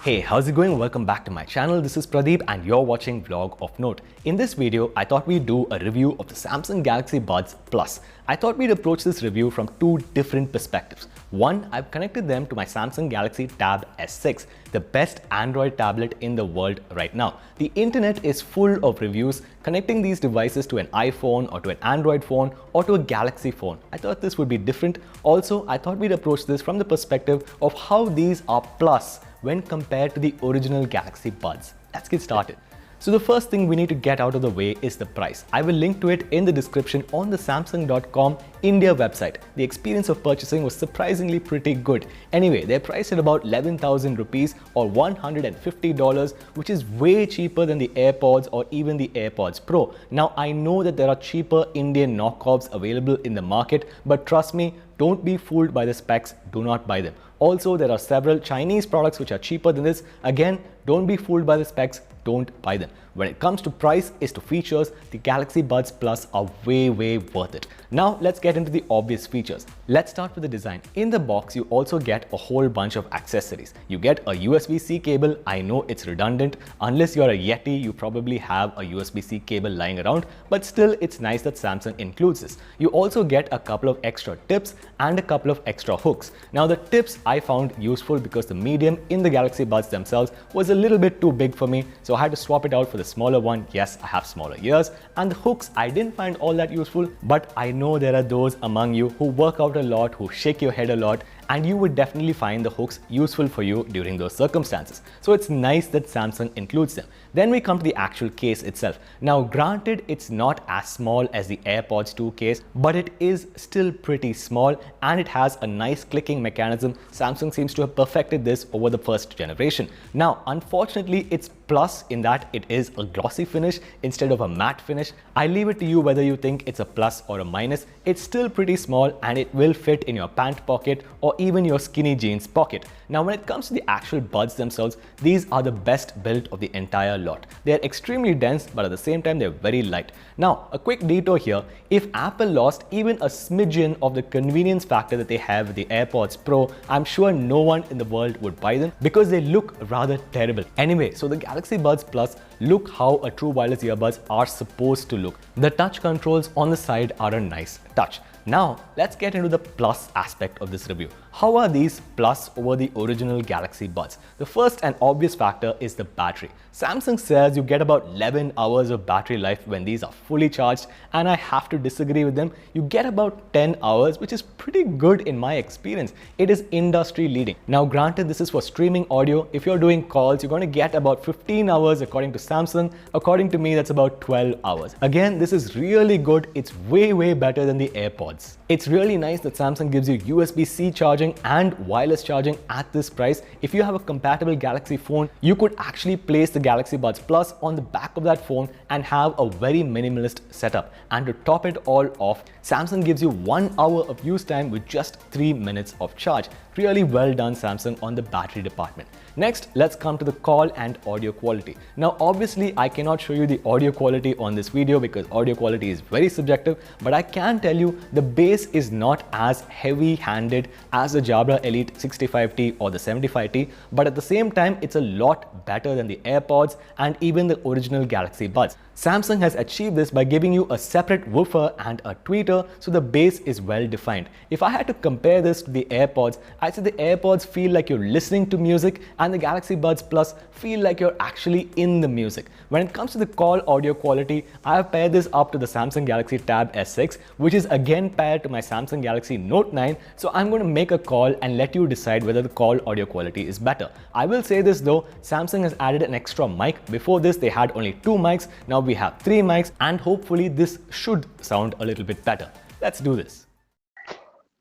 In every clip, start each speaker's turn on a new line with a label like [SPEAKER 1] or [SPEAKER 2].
[SPEAKER 1] Hey, how's it going? Welcome back to my channel. This is Pradeep and you're watching Vlog of Note. In this video, I thought we'd do a review of the Samsung Galaxy Buds Plus. I thought we'd approach this review from two different perspectives. One, I've connected them to my Samsung Galaxy Tab S6, the best Android tablet in the world right now. The internet is full of reviews connecting these devices to an iPhone or to an Android phone or to a Galaxy phone. I thought this would be different. Also, I thought we'd approach this from the perspective of how these are plus when compared to the original Galaxy Buds. Let's get started. So the first thing we need to get out of the way is the price. I will link to it in the description on the Samsung.com India website. The experience of purchasing was surprisingly pretty good. Anyway, they're priced at about 11,000 rupees or $150, which is way cheaper than the AirPods or even the AirPods Pro. Now, I know that there are cheaper Indian knockoffs available in the market, but trust me, don't be fooled by the specs, do not buy them. Also, there are several Chinese products which are cheaper than this. Again, don't be fooled by the specs, don't buy them. When it comes to price is to features, the Galaxy Buds Plus are way worth it. Now let's get into the obvious features. Let's start with the design. In the box, you also get a whole bunch of accessories. You get a USB-C cable. I know it's redundant. Unless you're a Yeti, you probably have a USB-C cable lying around, but still it's nice that Samsung includes this. You also get a couple of extra tips and a couple of extra hooks. Now the tips I found useful because the medium in the Galaxy Buds themselves was a little bit too big for me, so I had to swap it out for the smaller one. Yes, I have smaller ears. And the hooks I didn't find all that useful, but I know there are those among you who work out a lot, who shake your head a lot, and you would definitely find the hooks useful for you during those circumstances. So it's nice that Samsung includes them. Then we come to the actual case itself. Now granted, it's not as small as the AirPods 2 case, but it is still pretty small and it has a nice clicking mechanism. Samsung seems to have perfected this over the first generation. Now, unfortunately, it's plus in that it is a glossy finish instead of a matte finish. I leave it to you whether you think it's a plus or a minus. It's still pretty small and it will fit in your pant pocket or even your skinny jeans pocket. Now, when it comes to the actual buds themselves, these are the best built of the entire lot. They are extremely dense, but at the same time, they're very light. Now, a quick detour here. If Apple lost even a smidgen of the convenience factor that they have with the AirPods Pro, I'm sure no one in the world would buy them because they look rather terrible. Anyway, so the Galaxy Buds Plus look how a true wireless earbuds are supposed to look. The touch controls on the side are a nice touch. Now, let's get into the plus aspect of this review. How are these plus over the original Galaxy Buds? The first and obvious factor is the battery. Samsung says you get about 11 hours of battery life when these are fully charged, and I have to disagree with them. You get about 10 hours, which is pretty good in my experience. It is industry leading. Now, granted, this is for streaming audio. If you're doing calls, you're going to get about 15 hours according to Samsung. According to me, that's about 12 hours. Again, this is really good. It's way better than the AirPods. It's really nice that Samsung gives you USB-C charging and wireless charging at this price. If you have a compatible Galaxy phone, you could actually place the Galaxy Buds Plus on the back of that phone and have a very minimalist setup. And to top it all off, Samsung gives you 1 hour of use time with just 3 minutes of charge. Really well done, Samsung, on the battery department. Next, let's come to the call and audio quality. Now, obviously, I cannot show you the audio quality on this video because audio quality is very subjective, but I can tell you the bass is not as heavy-handed as the Jabra Elite 65T or the 75T, but at the same time, it's a lot better than the AirPods and even the original Galaxy Buds. Samsung has achieved this by giving you a separate woofer and a tweeter, so the bass is well defined. If I had to compare this to the AirPods, I'd say the AirPods feel like you're listening to music and the Galaxy Buds Plus feel like you're actually in the music. When it comes to the call audio quality, I have paired this up to the Samsung Galaxy Tab S6, which is again paired to my Samsung Galaxy Note 9, so I'm going to make a call and let you decide whether the call audio quality is better. I will say this though, Samsung has added an extra mic. Before this, they had only 2 mics. Now we have 3 mics, and hopefully this should sound a little bit better. Let's do this.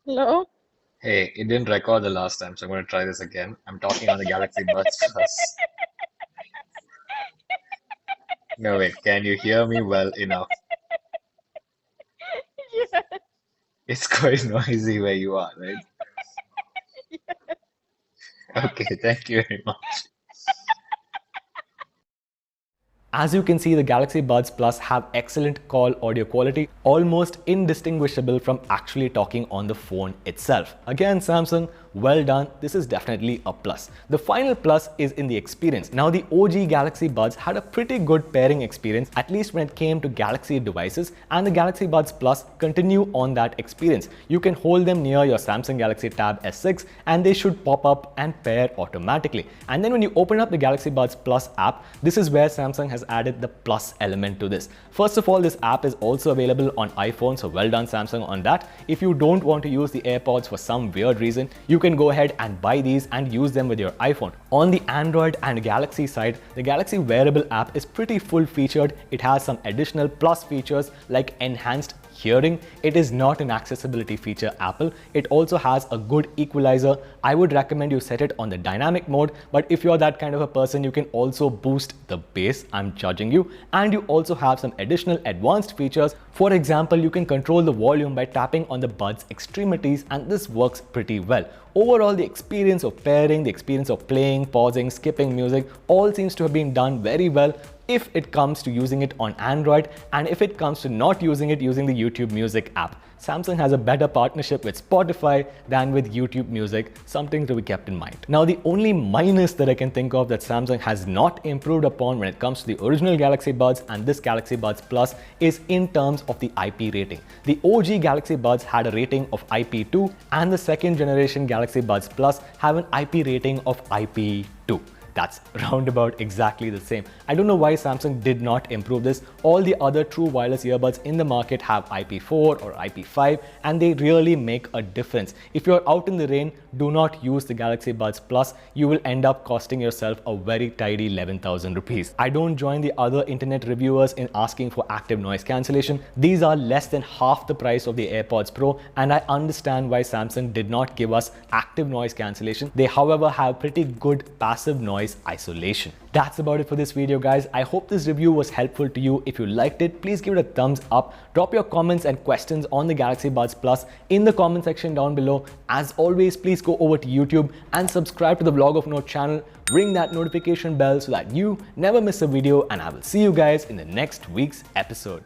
[SPEAKER 2] Hello?
[SPEAKER 3] Hey, it didn't record the last time, so I'm going to try this again. I'm talking on the Galaxy Buds Plus. No, wait, can you hear me well enough?
[SPEAKER 2] Yeah.
[SPEAKER 3] It's quite noisy where you are, right? Okay, thank you very much.
[SPEAKER 1] As you can see, the Galaxy Buds Plus have excellent call audio quality, almost indistinguishable from actually talking on the phone itself. Again, Samsung, well done, this is definitely a plus. The final plus is in the experience. Now, the OG Galaxy Buds had a pretty good pairing experience, at least when it came to Galaxy devices, and the Galaxy Buds Plus continue on that experience. You can hold them near your Samsung Galaxy Tab S6 and they should pop up and pair automatically. And then when you open up the Galaxy Buds Plus app, this is where Samsung has added the plus element to this. First of all, this app is also available on iPhone, so well done Samsung on that. If you don't want to use the AirPods for some weird reason, you can go ahead and buy these and use them with your iPhone. On the Android and Galaxy side, the Galaxy Wearable app is pretty full-featured. It has some additional plus features like enhanced hearing. It is not an accessibility feature Apple. It also has a good equalizer. I would recommend you set it on the dynamic mode, but if you're that kind of a person, you can also boost the bass. I'm judging you. And you also have some additional advanced features. For example, you can control the volume by tapping on the buds extremities, and this works pretty well. Overall, the experience of pairing, the experience of playing, pausing, skipping music, all seems to have been done very well if it comes to using it on Android, and if it comes to not using it using the YouTube Music app. Samsung has a better partnership with Spotify than with YouTube Music, something to be kept in mind. Now, the only minus that I can think of that Samsung has not improved upon when it comes to the original Galaxy Buds and this Galaxy Buds Plus is in terms of the IP rating. The OG Galaxy Buds had a rating of IP2 and the second generation Galaxy Buds Plus have an IP rating of IP2. That's roundabout exactly the same. I don't know why Samsung did not improve this. All the other true wireless earbuds in the market have IP4 or IP5, and they really make a difference. If you're out in the rain, do not use the Galaxy Buds Plus. You will end up costing yourself a very tidy 11,000 rupees. I don't join the other internet reviewers in asking for active noise cancellation. These are less than half the price of the AirPods Pro, and I understand why Samsung did not give us active noise cancellation. They, however, have pretty good passive noise isolation. That's about it for this video, guys. I hope this review was helpful to you. If you liked it, please give it a thumbs up. Drop your comments and questions on the Galaxy Buds Plus in the comment section down below. As always, please go over to YouTube and subscribe to the Vlog of Note channel. Ring that notification bell so that you never miss a video, and I will see you guys in the next week's episode.